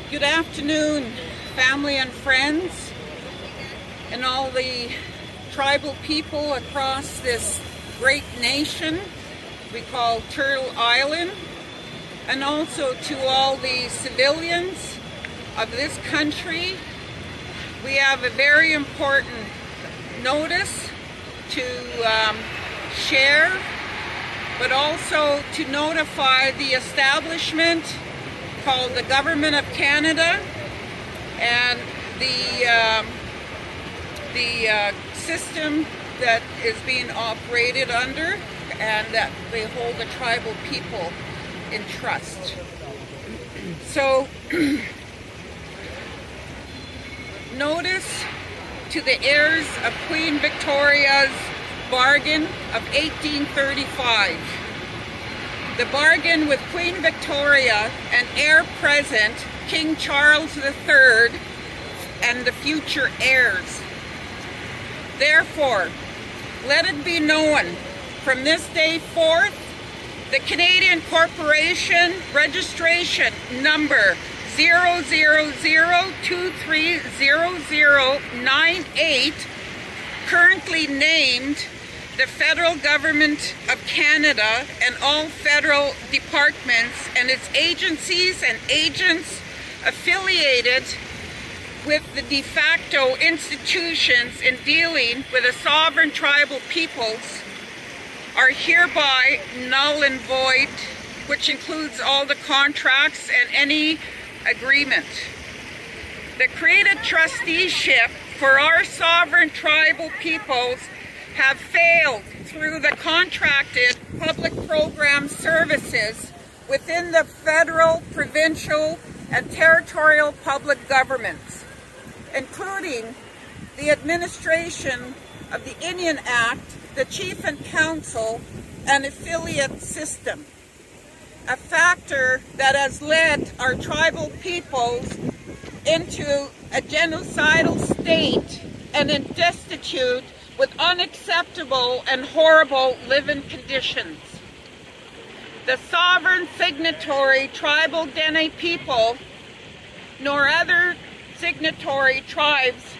Good afternoon, family and friends, and all the tribal people across this great nation we call Turtle Island, and also to all the civilians of this country. We have a very important notice to share, but also to notify the establishment called the Government of Canada and the system that is being operated under, and that they hold the tribal people in trust. So, notice to the heirs of Queen Victoria's bargain of 1835. The bargain with Queen Victoria and heir present King Charles III and the future heirs. Therefore, let it be known from this day forth, the Canadian Corporation Registration Number 000230098, currently named the Federal Government of Canada and all federal departments and its agencies and agents affiliated with the de facto institutions in dealing with the sovereign tribal peoples, are hereby null and void, which includes all the contracts and any agreement. The created trusteeship for our sovereign tribal peoples have failed through the contracted public program services within the federal, provincial, and territorial public governments, including the administration of the Indian Act, the Chief and Council, and affiliate system. A factor that has led our tribal peoples into a genocidal state and in destitute with unacceptable and horrible living conditions. The sovereign signatory tribal Dene people, nor other signatory tribes,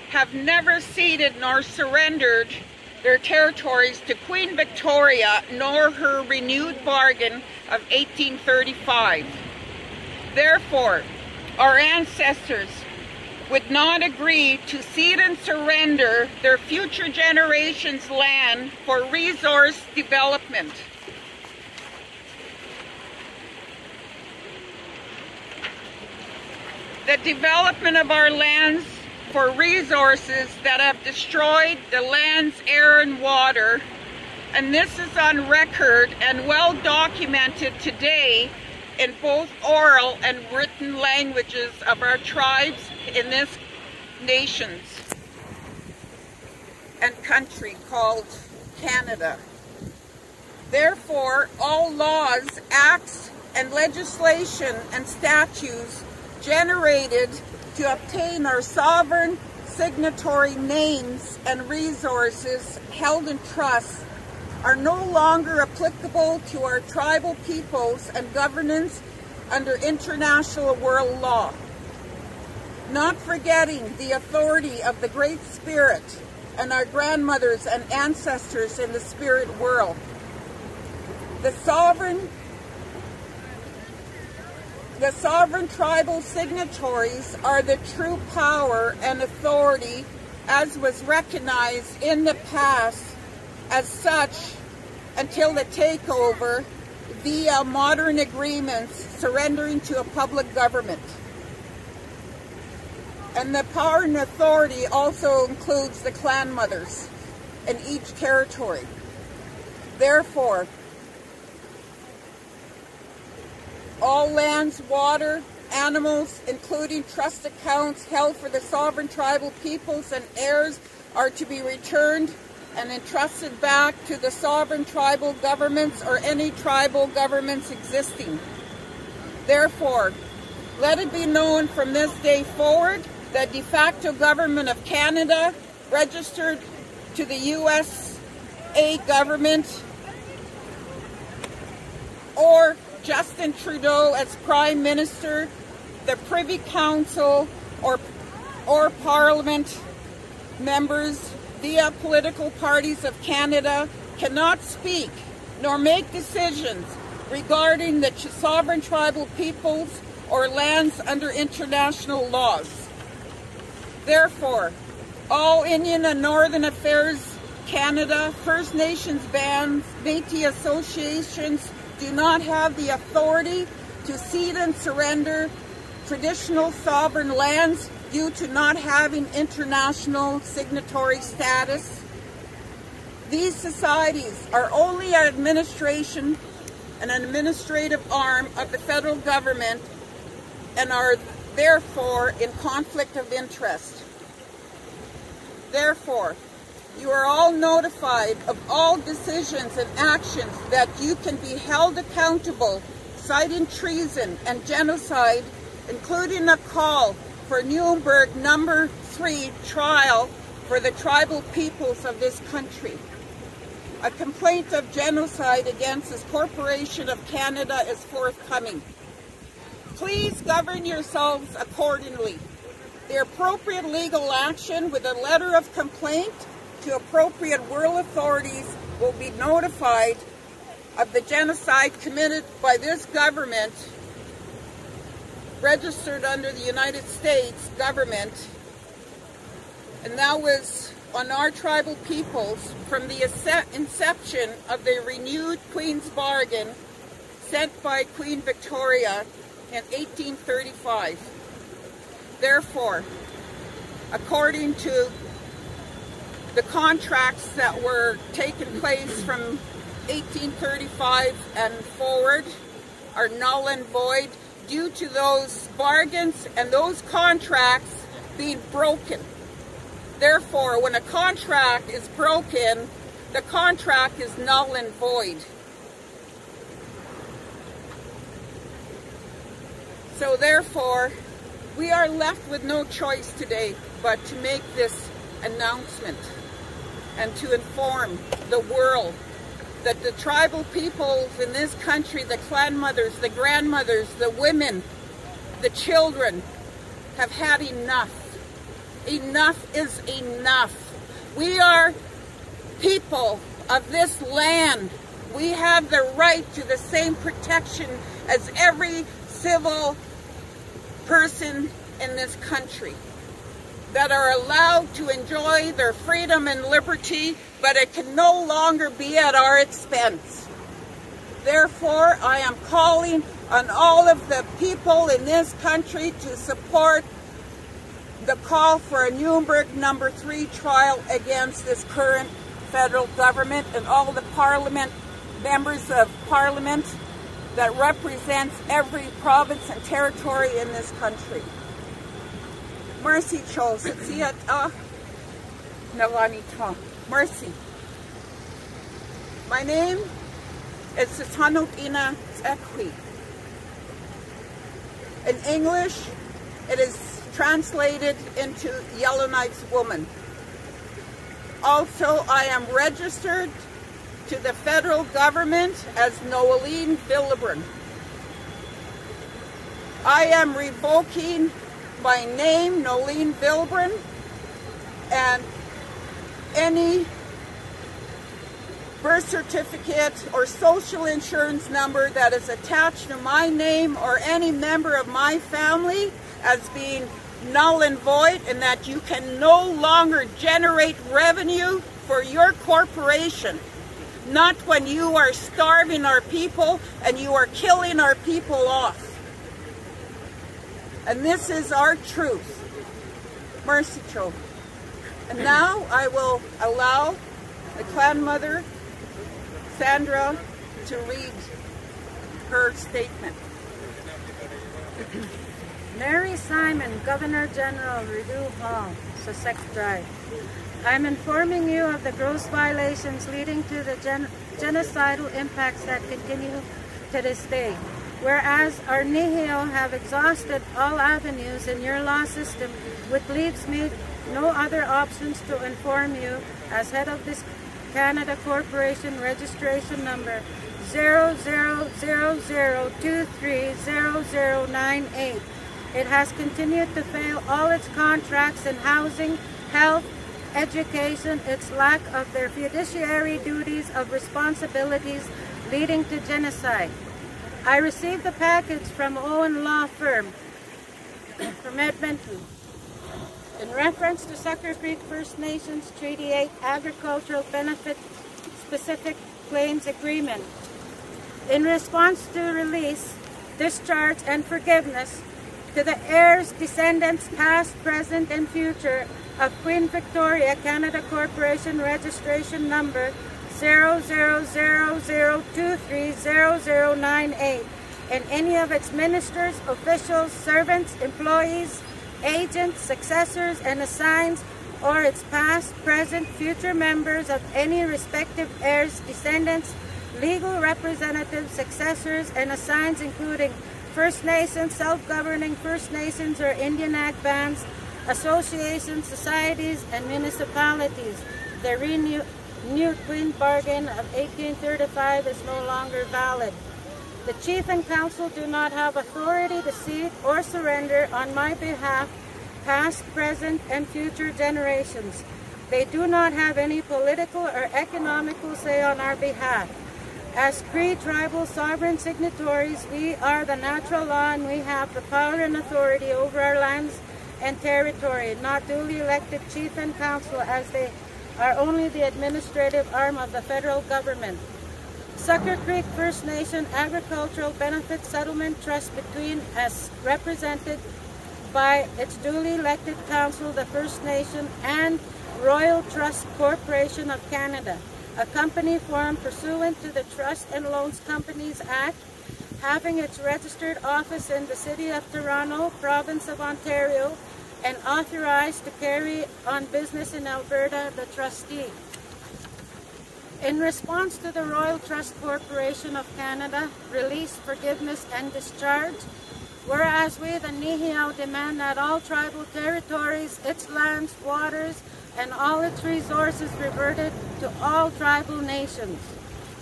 have never ceded nor surrendered their territories to Queen Victoria nor her renewed bargain of 1835. Therefore, our ancestors would not agree to cede and surrender their future generations' land for resource development. The development of our lands for resources that have destroyed the land's air and water, and this is on record and well documented today in both oral and written languages of our tribes in this nations and country called Canada. Therefore, all laws, acts, and legislation and statutes generated to obtain our sovereign signatory names and resources held in trust are no longer applicable to our tribal peoples and governance under international world law. Not forgetting the authority of the Great Spirit and our grandmothers and ancestors in the spirit world. The sovereign tribal signatories are the true power and authority as was recognized in the past as such until the takeover via modern agreements surrendering to a public government. And the power and authority also includes the clan mothers in each territory. Therefore, all lands, water, animals, including trust accounts held for the sovereign tribal peoples and heirs, are to be returned and entrusted back to the sovereign tribal governments or any tribal governments existing. Therefore, let it be known from this day forward that de facto Government of Canada, registered to the USA government, or Justin Trudeau as Prime Minister the Privy Council or Parliament members via political parties of Canada cannot speak nor make decisions regarding the sovereign tribal peoples or lands under international laws. Therefore, all Indian and Northern Affairs Canada, First Nations bands, Métis associations do not have the authority to cede and surrender traditional sovereign lands due to not having international signatory status. These societies are only an administration and an administrative arm of the federal government and are therefore in conflict of interest. Therefore, you are all notified of all decisions and actions that you can be held accountable, citing treason and genocide, including a call for Nuremberg No. 3 trial for the tribal peoples of this country. A complaint of genocide against this Corporation of Canada is forthcoming. Please govern yourselves accordingly. The appropriate legal action with a letter of complaint to appropriate world authorities will be notified of the genocide committed by this government, registered under the United States government, and that was on our tribal peoples from the inception of the renewed Queen's Bargain sent by Queen Victoria in 1835. Therefore, according to the contracts that were taking place from 1835 and forward are null and void due to those bargains and those contracts being broken. Therefore, when a contract is broken, the contract is null and void. So therefore, we are left with no choice today but to make this announcement and to inform the world that the tribal peoples in this country, the clan mothers, the grandmothers, the women, the children, have had enough. Enough is enough. We are people of this land. We have the right to the same protection as every civil person in this country, that are allowed to enjoy their freedom and liberty, but it can no longer be at our expense. Therefore, I am calling on all of the people in this country to support the call for a Nuremberg No. 3 trial against this current federal government and all the parliament, members of parliament that represents every province and territory in this country. Mercy, Cho. Mercy. My name is Sitanutina Tsekwi. In English, it is translated into Yellowknife's woman. Also, I am registered to the federal government as Noeline Villebron. I am revoking my name, Noeline Villebron, and any birth certificate or social insurance number that is attached to my name or any member of my family as being null and void, and that you can no longer generate revenue for your corporation. Not when you are starving our people and you are killing our people off. And this is our truth. Mercy, Cho. And now I will allow the clan mother, Sandra, to read her statement. Mary Simon, Governor General, Rideau Hall, Sussex Drive. I'm informing you of the gross violations leading to the genocidal impacts that continue to this day. Whereas our Nihil have exhausted all avenues in your law system, which leaves me no other options to inform you as head of this Canada Corporation registration number 0000230098 It has continued to fail all its contracts in housing, health, education, its lack of their fiduciary duties of responsibilities leading to genocide. I received the package from Owen Law Firm from Edmonton in reference to Sucker Creek First Nations Treaty 8 Agricultural Benefit Specific Claims Agreement. In response to release, discharge, and forgiveness to the heirs, descendants, past, present, and future of Queen Victoria Canada Corporation registration number 0000230098 and any of its ministers, officials, servants, employees, agents, successors, and assigns, or its past, present, future members of any respective heirs, descendants, legal representatives, successors, and assigns, including First Nations, self-governing First Nations or Indian Act bands, associations, societies, and municipalities. The renewed Queen Bargain of 1835 is no longer valid. The Chief and Council do not have authority to cede or surrender on my behalf past, present, and future generations. They do not have any political or economical say on our behalf. As Cree tribal sovereign signatories, we are the natural law and we have the power and authority over our lands and territory, not duly elected Chief and Council, as they are only the administrative arm of the federal government. Sucker Creek First Nation Agricultural Benefit Settlement Trust between, as represented by its duly elected council, the First Nation, and Royal Trust Corporation of Canada, a company formed pursuant to the Trust and Loans Companies Act, having its registered office in the City of Toronto, Province of Ontario, and authorized to carry on business in Alberta, the trustee. In response to the Royal Trust Corporation of Canada, release, forgiveness, and discharge, whereas we, the Nihiau, demand that all tribal territories, its lands, waters, and all its resources reverted to all tribal nations.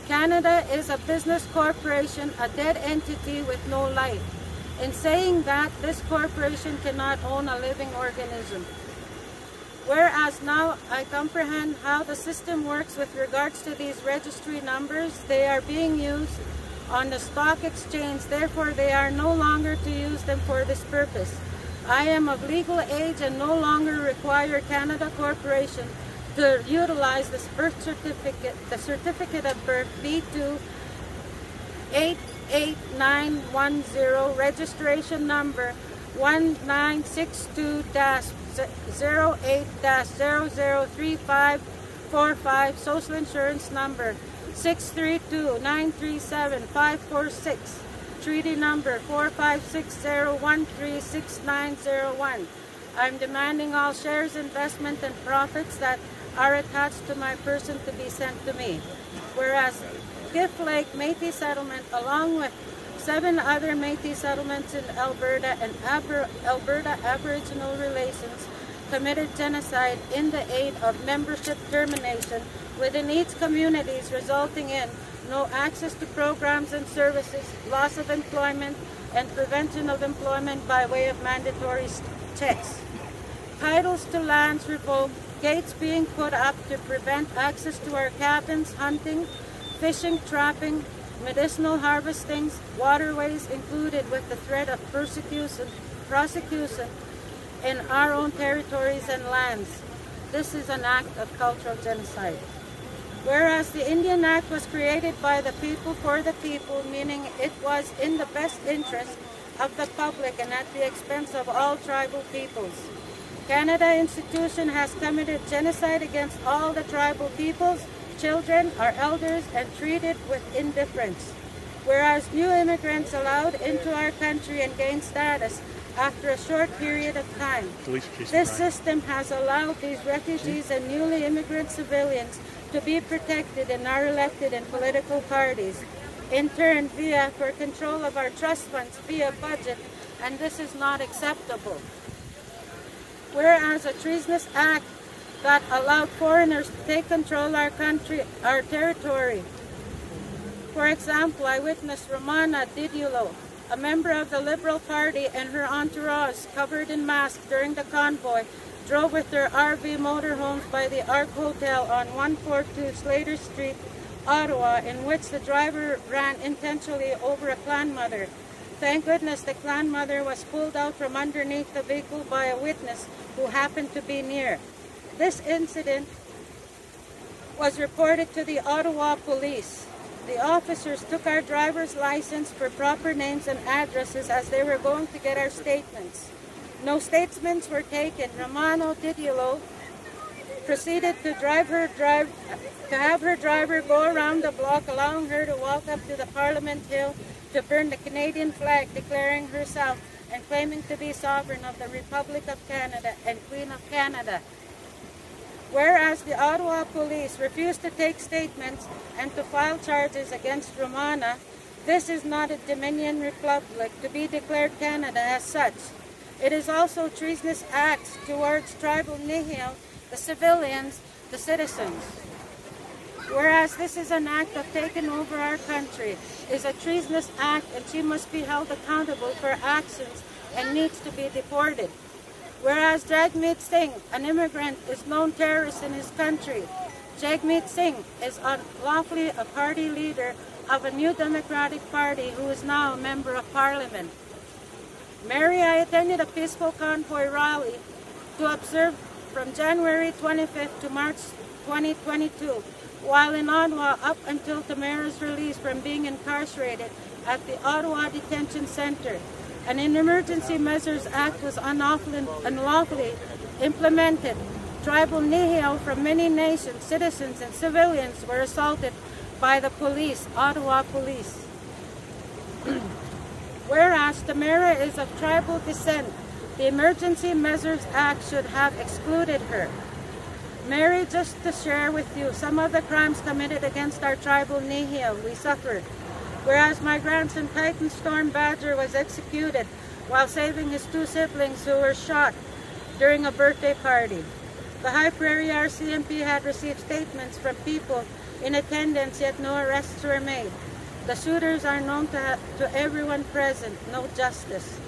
Canada is a business corporation, a dead entity with no life. In saying that, this corporation cannot own a living organism. Whereas now I comprehend how the system works with regards to these registry numbers, they are being used on the stock exchange, therefore they are no longer to use them for this purpose. I am of legal age and no longer require Canada Corporation to utilize this birth certificate, the certificate of birth B2 88910, registration number 1962-08-003545, social insurance number 632-937-546, treaty number 4560136901. I'm demanding all shares, investment, and profits that are attached to my person to be sent to me. Whereas Gift Lake Métis Settlement, along with 7 other Métis settlements in Alberta and Alberta Aboriginal Relations, committed genocide in the aid of membership termination within each communities, resulting in no access to programs and services, loss of employment, and prevention of employment by way of mandatory checks. Titles to lands revoked, gates being put up to prevent access to our cabins, hunting, fishing, trapping, medicinal harvestings, waterways included, with the threat of prosecution in our own territories and lands. This is an act of cultural genocide. Whereas the Indian Act was created by the people for the people, meaning it was in the best interest of the public and at the expense of all tribal peoples. Canada Institution has committed genocide against all the tribal peoples, children, our elders, and treated with indifference. Whereas new immigrants allowed into our country and gained status after a short period of time. This system has allowed these refugees and newly immigrant civilians to be protected in our elected and political parties, in turn via for control of our trust funds via budget, and this is not acceptable. Whereas a treasonous act that allowed foreigners to take control of our country, our territory. For example, I witnessed Romana Didulo, a member of the Liberal Party, and her entourage, covered in masks during the convoy, drove with their RV motorhomes by the Ark Hotel on 142 Slater Street, Ottawa, in which the driver ran intentionally over a clan mother. Thank goodness the clan mother was pulled out from underneath the vehicle by a witness who happened to be near. This incident was reported to the Ottawa police. The officers took our driver's license for proper names and addresses as they were going to get our statements. No statements were taken. Romano Didiolo proceeded to have her driver go around the block, allowing her to walk up to the Parliament Hill to burn the Canadian flag, declaring herself and claiming to be sovereign of the Republic of Canada and Queen of Canada. Whereas the Ottawa police refused to take statements and to file charges against Romana, this is not a Dominion Republic to be declared Canada as such. It is also treasonous acts towards tribal Nihil, the civilians, the citizens. Whereas this is an act of taking over our country, is a treasonous act, and she must be held accountable for actions and needs to be deported. Whereas Jagmeet Singh, an immigrant, is known terrorist in his country. Jagmeet Singh is unlawfully a party leader of a new Democratic Party who is now a member of Parliament. Mary, I attended a peaceful convoy rally to observe from January 25th to March 2022, while in Ottawa up until Tamara's release from being incarcerated at the Ottawa Detention Centre. An Emergency Measures Act was unlawfully implemented. Tribal Nihil from many nations, citizens and civilians were assaulted by the police, Ottawa police. Whereas Tamara is of tribal descent, the Emergency Measures Act should have excluded her. Mary, just to share with you some of the crimes committed against our tribal Nihil we suffered. Whereas my grandson Titan Storm Badger was executed while saving his two siblings who were shot during a birthday party. The High Prairie RCMP had received statements from people in attendance, yet no arrests were made. The shooters are known to everyone present, no justice.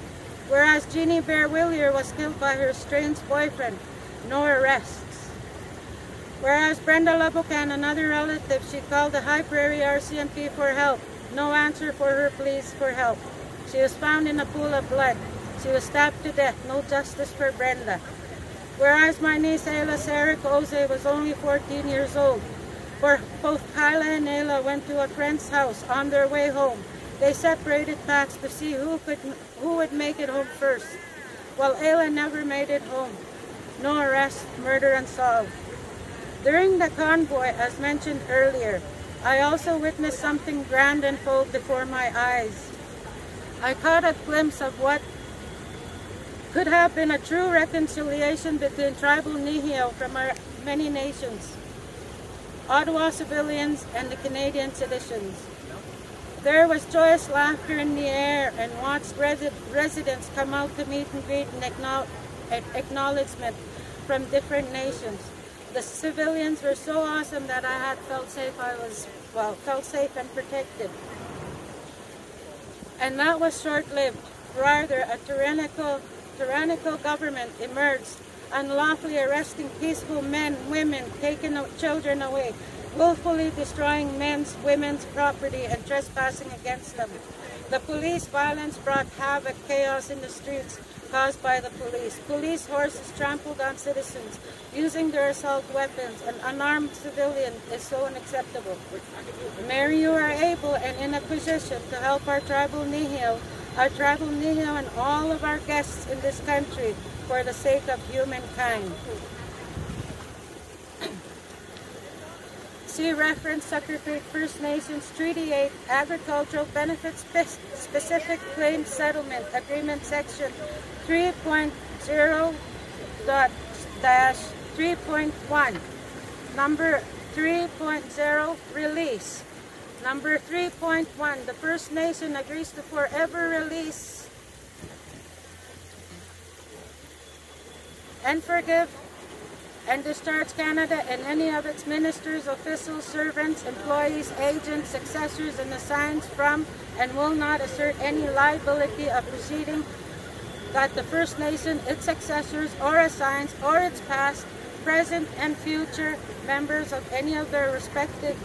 Whereas Jeannie Bear Willier was killed by her estranged boyfriend, no arrests. Whereas Brenda Labucan, another relative, she called the High Prairie RCMP for help. No answer for her pleas for help. She was found in a pool of blood. She was stabbed to death. No justice for Brenda. Whereas my niece Ayla Sarah Oze was only 14 years old. For both Kyla and Ayla went to a friend's house on their way home. They separated paths to see who would make it home first. While Ayla never made it home. No arrest, murder unsolved. During the convoy, as mentioned earlier, I also witnessed something grand unfold before my eyes. I caught a glimpse of what could have been a true reconciliation between tribal Nihil from our many nations, Ottawa civilians and the Canadian citizens. There was joyous laughter in the air and watched residents come out to meet and greet and acknowledgement from different nations. The civilians were so awesome that I had felt safe. Felt safe and protected. And that was short-lived. Rather, a tyrannical government emerged, unlawfully arresting peaceful men, women, taking children away, willfully destroying men's, women's property and trespassing against them. The police violence brought havoc, chaos in the streets caused by the police. Police horses trampled on citizens using their assault weapons. An unarmed civilian is so unacceptable. Mary, you are able and in a position to help our tribal Nihil and all of our guests in this country for the sake of humankind. See reference Sucker Creek First Nations Treaty 8 Agricultural Benefits Specific Claims Settlement Agreement Section 3.0-3.1. Number 3.0 Release. Number 3.1, the First Nation agrees to forever release and forgive and discharge Canada and any of its ministers, officials, servants, employees, agents, successors, and assigns from, and will not assert any liability of proceeding that the First Nation, its successors, or assigns, or its past, present, and future members of any of their respective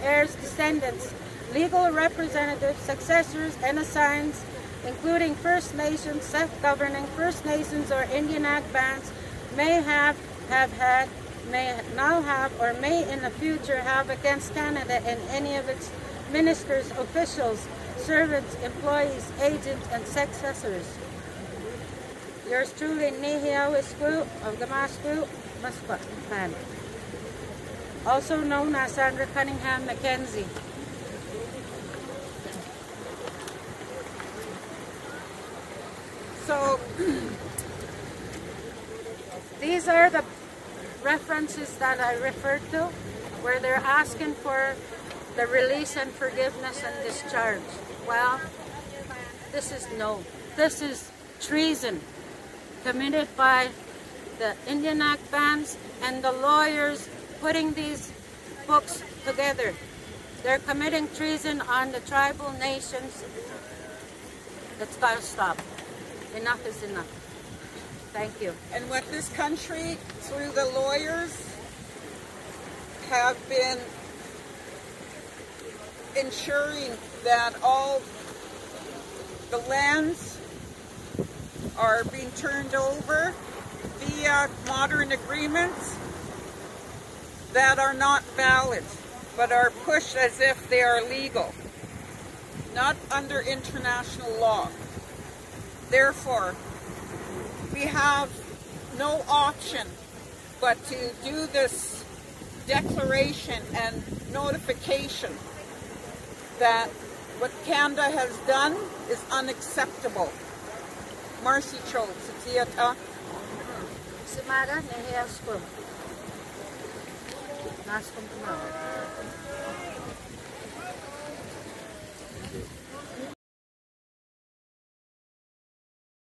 heirs, descendants, legal representatives, successors, and assigns, including First Nations, self-governing First Nations, or Indian Act bands, may have had, may now have, or may in the future have against Canada and any of its ministers, officials, servants, employees, agents, and successors. Yours truly, Nihia Wisku of Damasku, Musqueam, also known as Sandra Cunningham Mackenzie. So these are the references that I referred to, where they're asking for the release and forgiveness and discharge. Well, this is this is treason committed by the Indian Act bands and the lawyers putting these books together. They're committing treason on the tribal nations. It's got to stop. Enough is enough. Thank you. And what this country, through the lawyers, have been ensuring that all the lands are being turned over via modern agreements that are not valid, but are pushed as if they are legal, not under international law. Therefore, we have no option but to do this declaration and notification that what Canada has done is unacceptable. Marcy Cho, Sitiata. Simara, Nehia School. Naskum Kumara.